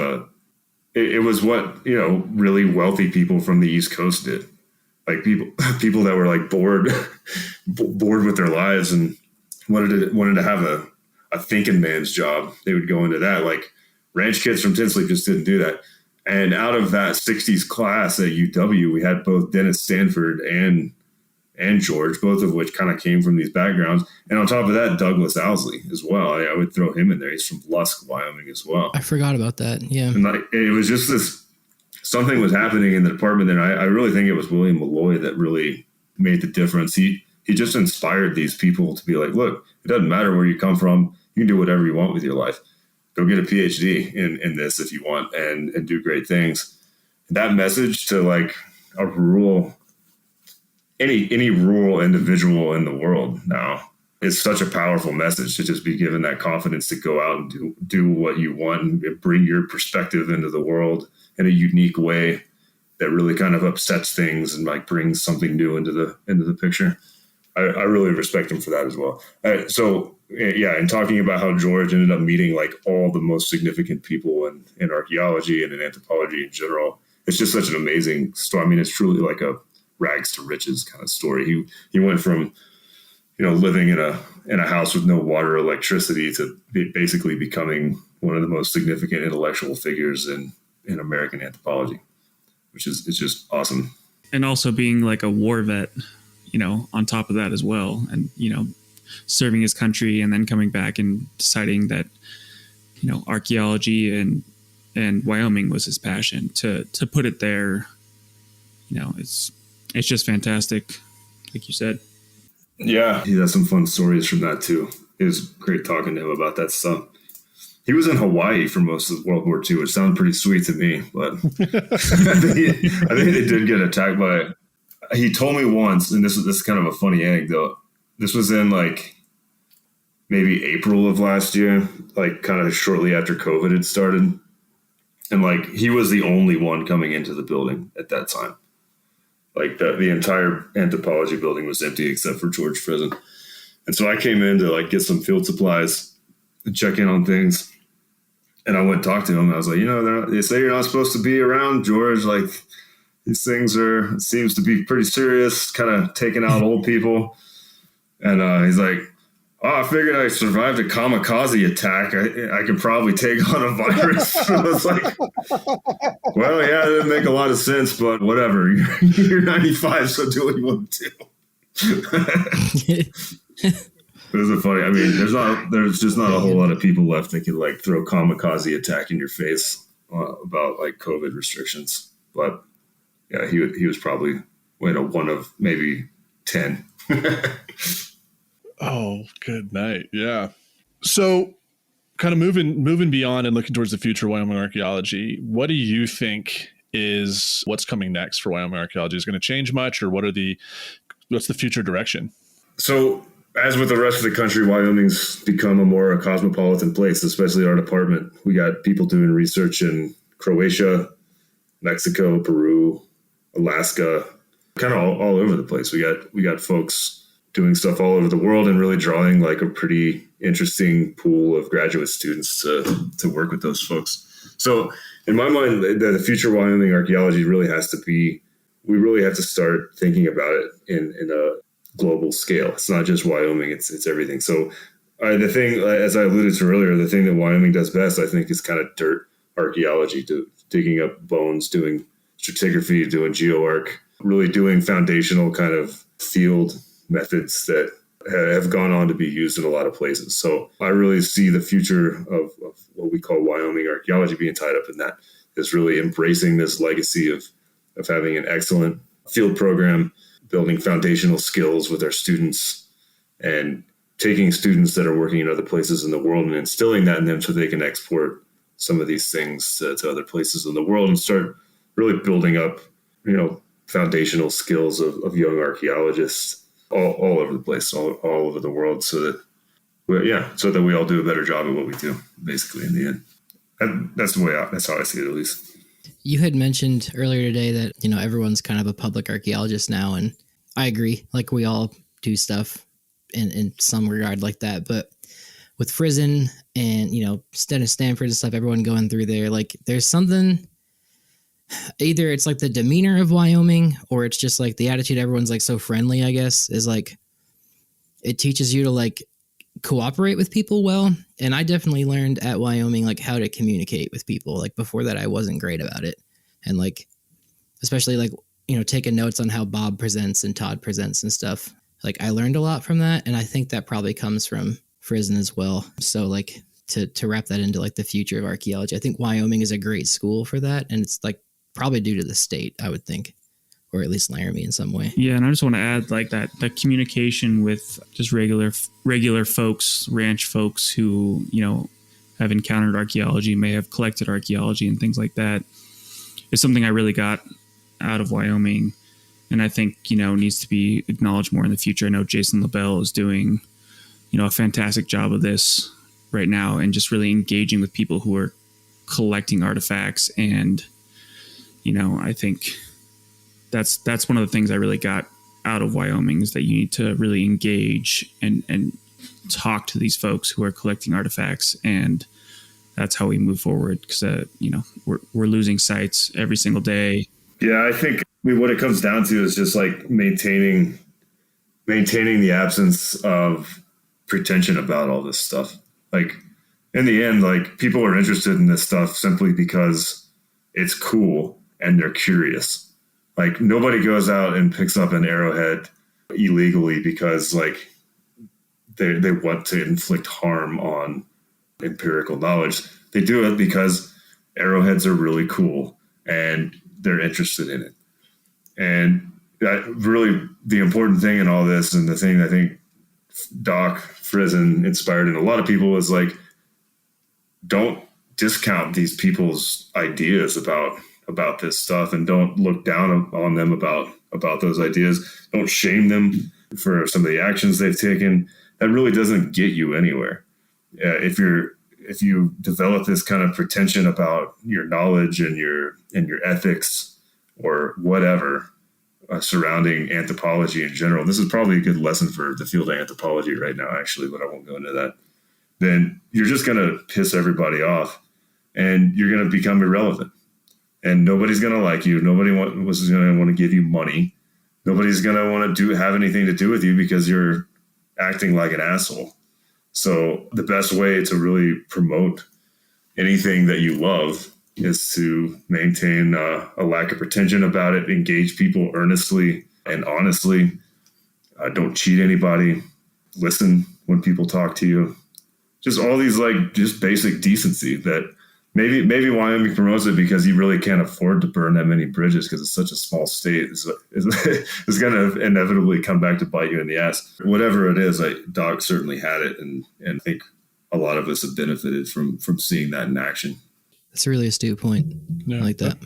it was what, really wealthy people from the East Coast did. Like people that were like bored with their lives and wanted to have a thinking man's job. They would go into that. Like ranch kids from Tin Sleep just didn't do that. And out of that 60s class at UW, we had both Dennis Stanford and George, both of which kind of came from these backgrounds. And on top of that, Douglas Owsley as well. I would throw him in there. He's from Lusk, Wyoming as well. I forgot about that. Yeah. And it was just something was happening in the department there. I really think it was William Malloy that really made the difference. He just inspired these people to be like, look, it doesn't matter where you come from. You can do whatever you want with your life. Go get a PhD in this if you want and do great things. That message to like a rural, any rural individual in the world now is such a powerful message, to just be given that confidence to go out and do what you want and bring your perspective into the world in a unique way that really kind of upsets things and like brings something new into the picture. I really respect him for that as well. And talking about how George ended up meeting like all the most significant people in archaeology and in anthropology in general, it's just such an amazing story. I mean, it's truly like a rags to riches kind of story. He went from, living in a house with no water or electricity to basically becoming one of the most significant intellectual figures in American anthropology, which is just awesome. And also being like a war vet, on top of that as well. And, serving his country and then coming back and deciding that, archaeology and Wyoming was his passion. To put it there, it's just fantastic, like you said. Yeah, he has some fun stories from that too. It was great talking to him about that stuff. He was in Hawaii for most of World War II, which sounded pretty sweet to me, but I think they did get attacked by. He told me once, and this is kind of a funny anecdote. This was in like maybe April of last year, like kind of shortly after COVID had started. And like he was the only one coming into the building at that time. Like the entire anthropology building was empty except for George Frison. And so I came in to like get some field supplies and check in on things. And I went and talked to him. I was like, they say you're not supposed to be around, George. Like these things seems to be pretty serious, kind of taking out old people. And he's like, I figured I survived a kamikaze attack. I could probably take on a virus. So it's like, well, yeah, it didn't make a lot of sense, but whatever. You're 95, so do what you want to do. It was funny. I mean, there's just not a whole lot of people left that could like throw kamikaze attack in your face about like COVID restrictions. But yeah, he was probably one of maybe 10. Oh, good night. Yeah. So kind of moving beyond and looking towards the future of Wyoming archaeology, what do you think is what's coming next for Wyoming archaeology? Is it going to change much, or what's the future direction? So as with the rest of the country, Wyoming's become a more cosmopolitan place, especially our department. We got people doing research in Croatia, Mexico, Peru, Alaska, kind of all over the place. We got folks doing stuff all over the world and really drawing like a pretty interesting pool of graduate students to work with those folks. So in my mind, the future of Wyoming archaeology really has to be, we really have to start thinking about it in a global scale. It's not just Wyoming, it's everything. So the thing, as I alluded to earlier, the thing that Wyoming does best, I think, is kind of dirt archaeology, digging up bones, doing stratigraphy, doing geoarch, really doing foundational kind of field methods that have gone on to be used in a lot of places. So I really see the future of what we call Wyoming archaeology being tied up in that, is really embracing this legacy of having an excellent field program, building foundational skills with our students, and taking students that are working in other places in the world and instilling that in them so they can export some of these things to other places in the world and start really building up, foundational skills of young archaeologists all over the place, all over the world, so that we all do a better job at what we do, basically, in the end. That's how I see it, at least. You had mentioned earlier today that, everyone's kind of a public archaeologist now, and I agree. Like, we all do stuff in some regard like that, but with Frison and, Stanford and stuff, everyone going through there, like, there's something, either it's like the demeanor of Wyoming, or it's just like the attitude, everyone's like so friendly, I guess, is like, it teaches you to like cooperate with people well. And I definitely learned at Wyoming, like, how to communicate with people. Like, before that, I wasn't great about it. And like, especially like, taking notes on how Bob presents and Todd presents and stuff. Like, I learned a lot from that. And I think that probably comes from Frison as well. So like, to wrap that into like the future of archaeology, I think Wyoming is a great school for that. And it's like probably due to the state, I would think, or at least Laramie in some way. Yeah. And I just want to add like that communication with just regular folks, ranch folks who, have encountered archaeology, may have collected archaeology and things like that, is something I really got out of Wyoming. And I think, needs to be acknowledged more in the future. I know Jason LaBelle is doing, a fantastic job of this right now, and just really engaging with people who are collecting artifacts. And, I think that's one of the things I really got out of Wyoming, is that you need to really engage and talk to these folks who are collecting artifacts. And that's how we move forward, because, we're losing sites every single day. Yeah, I think what it comes down to is just like maintaining the absence of pretension about all this stuff. Like, in the end, like, people are interested in this stuff simply because it's cool and they're curious. Like, nobody goes out and picks up an arrowhead illegally because like they want to inflict harm on empirical knowledge. They do it because arrowheads are really cool and they're interested in it. And that really the important thing in all this, and the thing I think Doc Frison inspired in a lot of people, is like, don't discount these people's ideas about this stuff, and don't look down on them about those ideas. Don't shame them for some of the actions they've taken. That really doesn't get you anywhere. If you develop this kind of pretension about your knowledge and your ethics or whatever surrounding anthropology in general, this is probably a good lesson for the field of anthropology right now, actually, but I won't go into that. Then you're just going to piss everybody off, and you're going to become irrelevant, and nobody's going to like you. Nobody was going to want to give you money. Nobody's going to want to have anything to do with you because you're acting like an asshole. So the best way to really promote anything that you love is to maintain a lack of pretension about it, engage people earnestly and honestly. Don't cheat anybody. Listen when people talk to you. Just all these just basic decency that maybe Wyoming promotes it because you really can't afford to burn that many bridges because it's such a small state. It's going to inevitably come back to bite you in the ass. Whatever it is, Doc certainly had it, and I think a lot of us have benefited from seeing that in action. That's a really astute point. Yeah, I like that.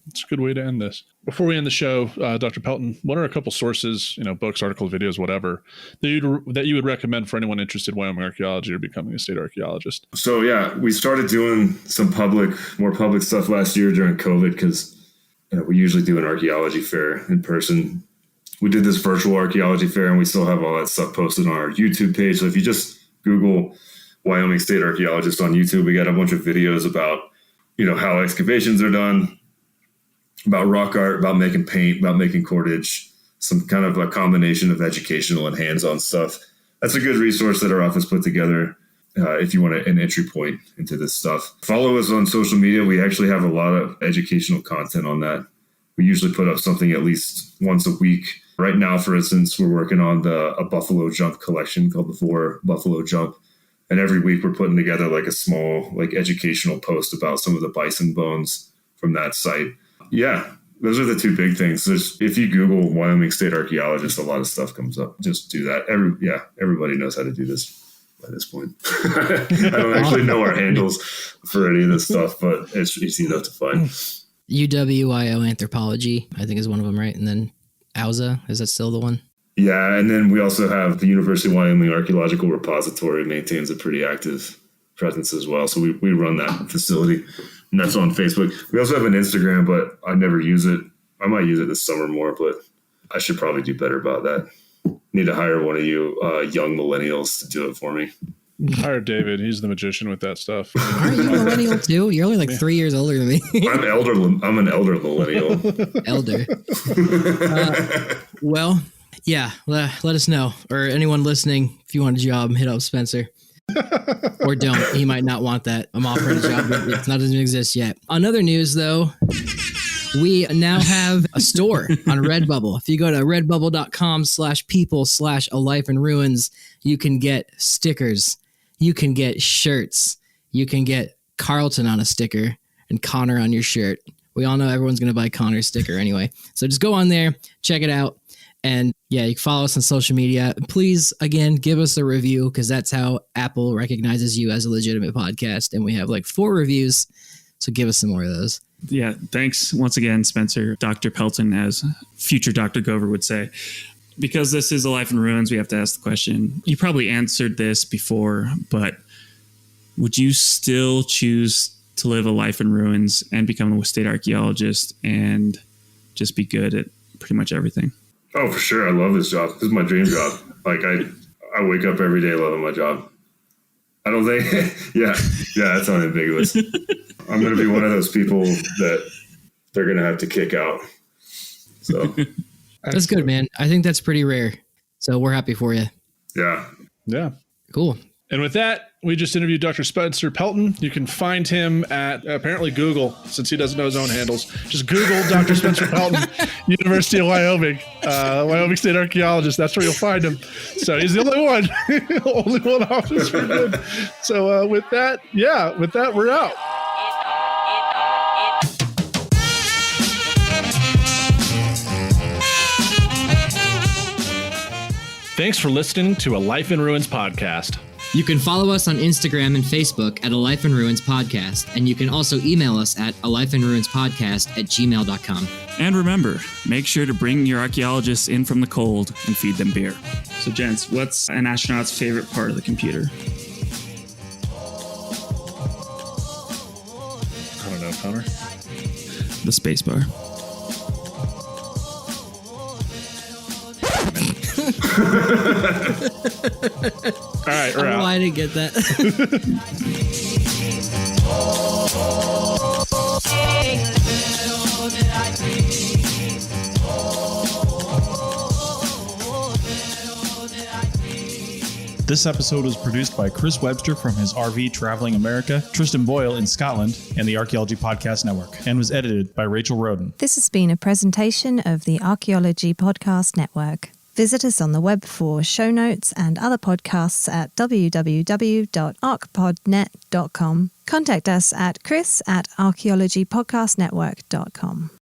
It's a good way to end this. Before we end the show, Dr. Pelton, what are a couple sources, books, articles, videos, whatever, that you would recommend for anyone interested in Wyoming archaeology or becoming a state archaeologist? So, yeah, we started doing some more public stuff last year during COVID because we usually do an archaeology fair in person. We did this virtual archaeology fair, and we still have all that stuff posted on our YouTube page. So if you just Google Wyoming State Archaeologist on YouTube, we got a bunch of videos about how excavations are done, about rock art, about making paint, about making cordage, some kind of a combination of educational and hands-on stuff. That's a good resource that our office put together if you want an entry point into this stuff. Follow us on social media. We actually have a lot of educational content on that. We usually put up something at least once a week. Right now, for instance, we're working on a buffalo jump collection called the 4 Buffalo Jump. And every week we're putting together a small educational post about some of the bison bones from that site. Yeah, those are the two big things. If you Google Wyoming State Archaeologist, a lot of stuff comes up. Just do that. Everybody knows how to do this by this point. I don't actually know our handles for any of this stuff, but it's easy enough to find. UWIO Anthropology, I think, is one of them, right? And then AUSA, is that still the one? Yeah, and then we also have the University of Wyoming Archaeological Repository maintains a pretty active presence as well. So we run that facility, and that's on Facebook. We also have an Instagram, but I never use it. I might use it this summer more, but I should probably do better about that. Need to hire one of you young millennials to do it for me. Hire David. He's the magician with that stuff. Aren't you a millennial too? You're only 3 years older than me. I'm an elder millennial. Elder. Well, yeah, let us know. Or anyone listening, if you want a job, hit up Spencer. Or don't. He might not want that. I'm offering a job, but it doesn't exist yet. On other news, though, we now have a store on Redbubble. If you go to redbubble.com/people/alifeinruins, you can get stickers. You can get shirts. You can get Carlton on a sticker and Connor on your shirt. We all know everyone's going to buy Connor's sticker anyway. So just go on there, check it out. And yeah, you can follow us on social media. Please, again, give us a review because that's how Apple recognizes you as a legitimate podcast. And we have 4 reviews. So give us some more of those. Yeah. Thanks once again, Spencer. Dr. Pelton, as future Dr. Gover would say. Because this is A Life in Ruins, we have to ask the question. You probably answered this before, but would you still choose to live a life in ruins and become a state archaeologist and just be good at pretty much everything? Oh, for sure. I love this job. This is my dream job. I wake up every day loving my job. I don't think, yeah, that's unambiguous. I'm going to be one of those people that they're going to have to kick out. So that's good, man. I think that's pretty rare. So we're happy for you. Yeah. Yeah. Cool. And with that, we just interviewed Dr. Spencer Pelton. You can find him at apparently Google, since he doesn't know his own handles. Just Google Dr. Spencer Pelton, University of Wyoming, Wyoming State Archaeologist. That's where you'll find him. So he's the only one, only one office for good. So with that, we're out. Thanks for listening to A Life in Ruins podcast. You can follow us on Instagram and Facebook at A Life in Ruins Podcast, and you can also email us at alifeinruinspodcast@gmail.com. And remember, make sure to bring your archaeologists in from the cold and feed them beer. So, gents, what's an astronaut's favorite part of the computer? I don't know, Connor. The space bar. All right, we're out. I didn't get that. This episode was produced by Chris Webster from his RV Traveling America, Tristan Boyle in Scotland, and the Archaeology Podcast Network, and was edited by Rachel Roden. This has been a presentation of the Archaeology Podcast Network. Visit us on the web for show notes and other podcasts at www.archpodnet.com. Contact us at chris@archaeologypodcastnetwork.com.